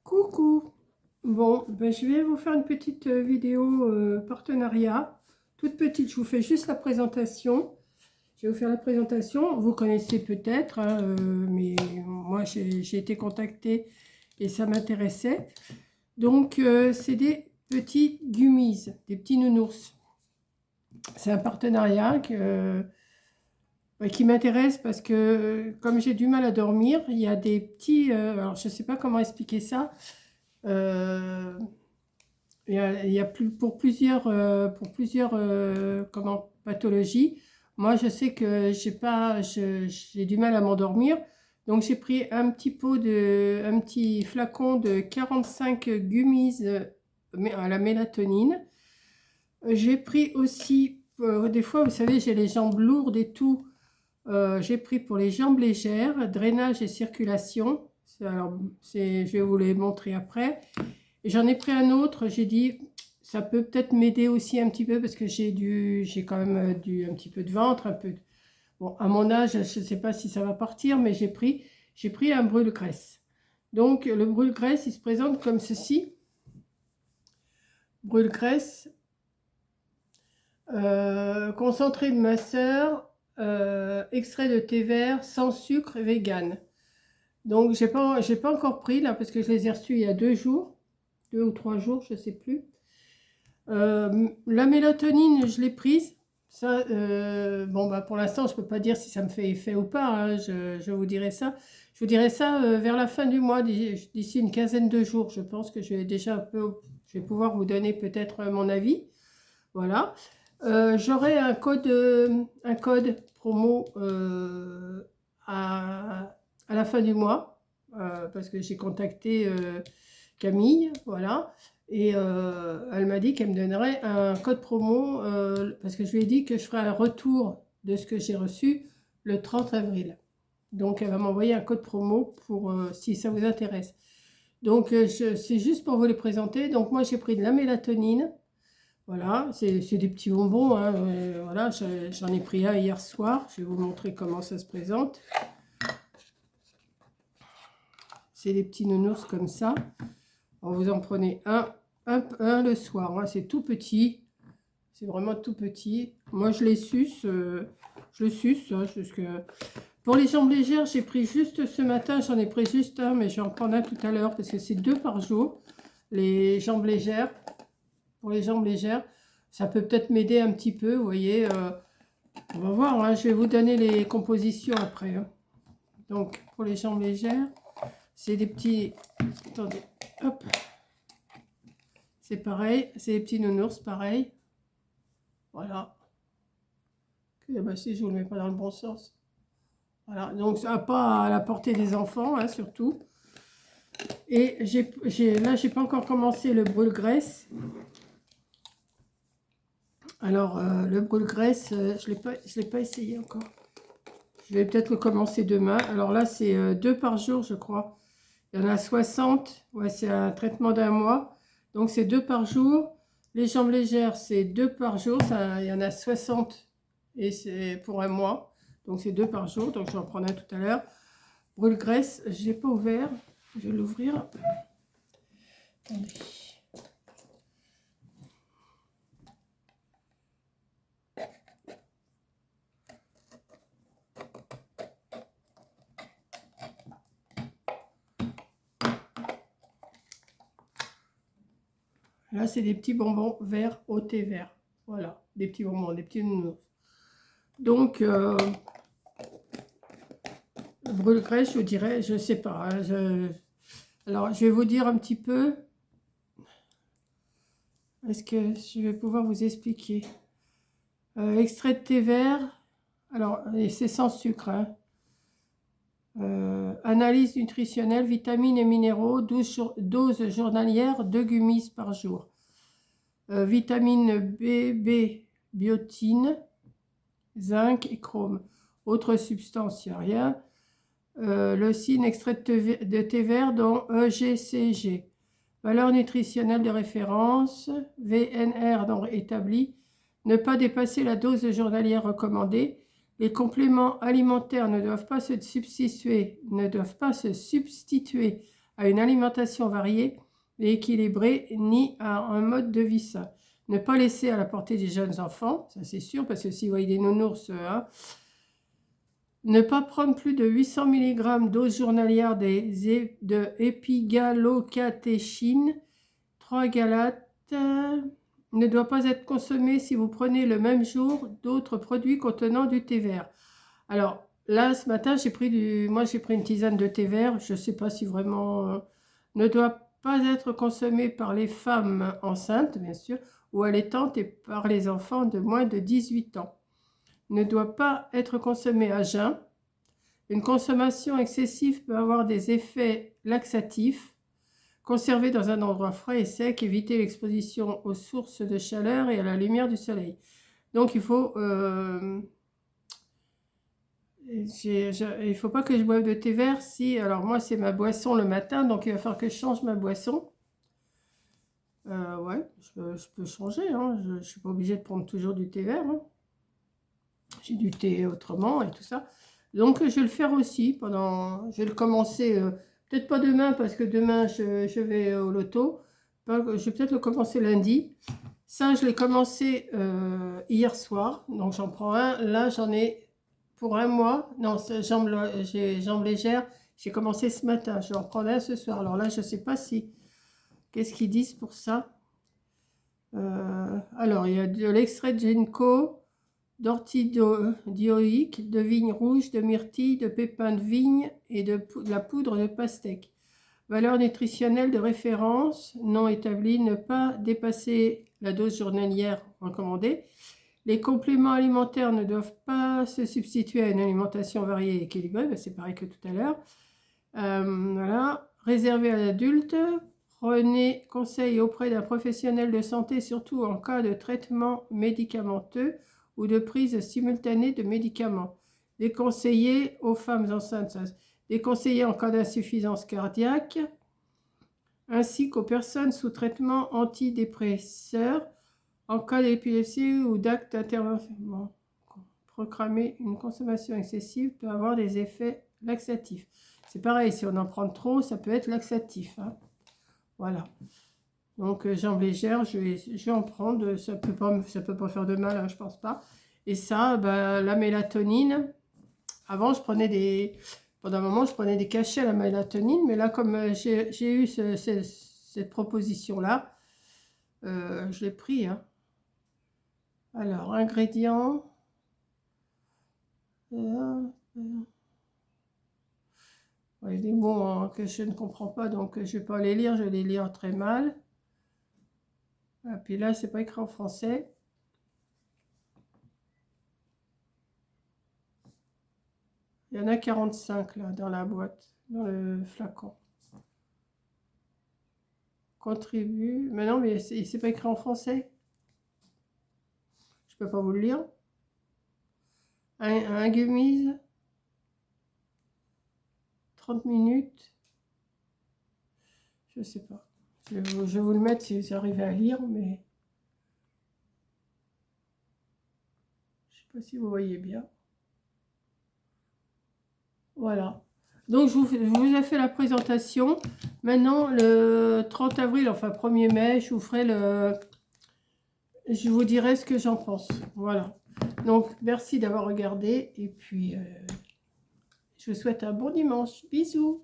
Coucou. Bon, je vais vous faire une petite vidéo partenariat. Toute petite, je vous fais juste la présentation. Je vais vous faire la présentation. Vous connaissez peut-être, hein, mais moi j'ai été contactée et ça m'intéressait. Donc, c'est des petits gummies, des petits nounours. C'est un partenariat qui m'intéresse parce que comme j'ai du mal à dormir, il y a des petits... alors, je ne sais pas comment expliquer ça. Euh, il y a pour plusieurs comment, pathologies. Moi, je sais que j'ai du mal à m'endormir. Donc, j'ai pris un petit flacon de 45 gummies à la mélatonine. J'ai pris aussi, des fois, vous savez, j'ai les jambes lourdes et tout. J'ai pris pour les jambes légères, drainage et circulation. Alors, je vais vous les montrer après. J'en ai pris un autre, j'ai dit, ça peut peut-être m'aider aussi un petit peu parce que j'ai quand même un petit peu de ventre, un peu. Bon, à mon âge, je ne sais pas si ça va partir, mais j'ai pris un brûle-graisse. Donc, le brûle-graisse, il se présente comme ceci. Brûle-graisse, concentré de masseur, extrait de thé vert, sans sucre, vegan. Donc, j'ai pas encore pris là parce que je les ai reçus il y a 2 jours. 2 ou 3 jours, je ne sais plus. La mélatonine, je l'ai prise. Ça, bon, pour l'instant, je ne peux pas dire si ça me fait effet ou pas, hein, je vous dirai ça. Je vous dirai ça vers la fin du mois, d'ici une quinzaine de jours. Je pense que je vais pouvoir vous donner peut-être mon avis. Voilà. J'aurai un code promo à la fin du mois, parce que j'ai contacté Camille, voilà. Et elle m'a dit qu'elle me donnerait un code promo, parce que je lui ai dit que je ferai un retour de ce que j'ai reçu le 30 avril. Donc, elle va m'envoyer un code promo pour si ça vous intéresse. Donc, c'est juste pour vous les présenter. Donc, moi, j'ai pris de la mélatonine. Voilà, c'est des petits bonbons, hein, voilà, j'en ai pris un hier soir. Je vais vous montrer comment ça se présente. C'est des petits nounours comme ça. Vous en prenez un le soir, hein. C'est tout petit, c'est vraiment tout petit. Moi je les suce, hein, pour les jambes légères, j'ai pris juste ce matin, j'en ai pris juste un, mais je vais en prendre un tout à l'heure parce que c'est 2 par jour. Les jambes légères, pour les jambes légères, ça peut peut-être m'aider un petit peu, vous voyez. On va voir, hein, je vais vous donner les compositions après, hein. Donc pour les jambes légères, c'est des petits, attendez, hop. C'est pareil, c'est des petits nounours, pareil. Voilà. Si je ne vous le mets pas dans le bon sens. Voilà, donc ça n'a pas à la portée des enfants, hein, surtout. Et là, j'ai pas encore commencé le brûle-graisse. Alors, le brûle-graisse, je ne l'ai pas essayé encore. Je vais peut-être le commencer demain. Alors là, c'est 2 par jour, je crois. Il y en a 60. Ouais, c'est un traitement d'1 mois. Donc, c'est 2 par jour. Les jambes légères, c'est 2 par jour. Il y en a 60 et c'est pour 1 mois. Donc, c'est 2 par jour. Donc, je vais en prendre un tout à l'heure. Brûle-graisse, je n'ai pas ouvert. Je vais l'ouvrir. Attendez. Là, c'est des petits bonbons verts au thé vert. Voilà, des petits bonbons, des petits nounours. Donc, brûle-graisse, je dirais, je ne sais pas, hein, alors, je vais vous dire un petit peu. Est-ce que je vais pouvoir vous expliquer? Extrait de thé vert. Alors, c'est sans sucre, hein. Analyse nutritionnelle, vitamines et minéraux, dose journalière, 2 gummies par jour. Vitamine B, biotine, zinc et chrome. Autre substance, il n'y a rien. Leucine, extrait de thé vert, dont EGCG. Valeur nutritionnelle de référence, VNR donc établie. Ne pas dépasser la dose journalière recommandée. Les compléments alimentaires ne doivent pas se substituer à une alimentation variée et équilibrée, ni à un mode de vie sain. Ne pas laisser à la portée des jeunes enfants, ça c'est sûr, parce que si vous voyez des nounours, hein, ne pas prendre plus de 800 mg dose journalière de épigalocatéchine, 3 galates, ne doit pas être consommé si vous prenez le même jour d'autres produits contenant du thé vert. Alors là, ce matin, j'ai pris une tisane de thé vert. Je ne sais pas si vraiment ne doit pas être consommé par les femmes enceintes, bien sûr, ou allaitantes et par les enfants de moins de 18 ans. Ne doit pas être consommé à jeun. Une consommation excessive peut avoir des effets laxatifs. Conserver dans un endroit frais et sec, éviter l'exposition aux sources de chaleur et à la lumière du soleil. Donc il faut pas que je boive de thé vert si, alors moi c'est ma boisson le matin, donc il va falloir que je change ma boisson. Ouais, je peux changer, hein. Je ne suis pas obligée de prendre toujours du thé vert, hein. J'ai du thé autrement et tout ça. Donc je vais le faire aussi je vais le commencer, peut-être pas demain parce que demain je vais au loto. Je vais peut-être le commencer lundi. Ça, je l'ai commencé hier soir, donc j'en prends un. Là, j'en ai pour un mois. Non, j'ai jambes légères. J'ai commencé ce matin. Je vais en prendre un ce soir. Alors là, je ne sais pas si... Qu'est-ce qu'ils disent pour ça? Alors, il y a de l'extrait de ginkgo, d'ortie dioïque, de vigne rouge, de myrtille, de pépins de vigne et de la poudre de pastèque. Valeur nutritionnelle de référence non établie, ne pas dépasser la dose journalière recommandée. Les compléments alimentaires ne doivent pas se substituer à une alimentation variée et équilibrée, c'est pareil que tout à l'heure. Voilà. Réservé à l'adulte, prenez conseil auprès d'un professionnel de santé, surtout en cas de traitement médicamenteux ou de prise simultanée de médicaments. Déconseillé aux femmes enceintes, déconseillé en cas d'insuffisance cardiaque, ainsi qu'aux personnes sous traitement antidépresseur en cas d'épilepsie ou d'acte d'intervention. Bon. Programmer une consommation excessive peut avoir des effets laxatifs. C'est pareil, si on en prend trop, ça peut être laxatif, hein. Voilà. Donc, jambes légères, je vais en prendre. Ça peut pas faire de mal, hein, je pense pas. Et ça, la mélatonine. Avant, pendant un moment, je prenais des cachets à la mélatonine. Mais là, comme j'ai eu cette proposition-là, je l'ai pris, hein. Alors, ingrédients. Il y a des mots, hein, que je ne comprends pas, donc je ne vais pas les lire, je vais les lire très mal. Et puis là, c'est pas écrit en français. Il y en a 45 là dans la boîte, dans le flacon. Contribue. Mais non, mais c'est pas écrit en français. Je peux pas vous le lire. Un gummies. 30 minutes. Je sais pas. Je vais vous le mettre si vous arrivez à lire, mais je sais pas si vous voyez bien. Voilà. Donc, je vous ai fait la présentation. Maintenant, le 30 avril, enfin 1er mai, je vous dirai ce que j'en pense. Voilà. Donc, merci d'avoir regardé. Et puis, je vous souhaite un bon dimanche. Bisous.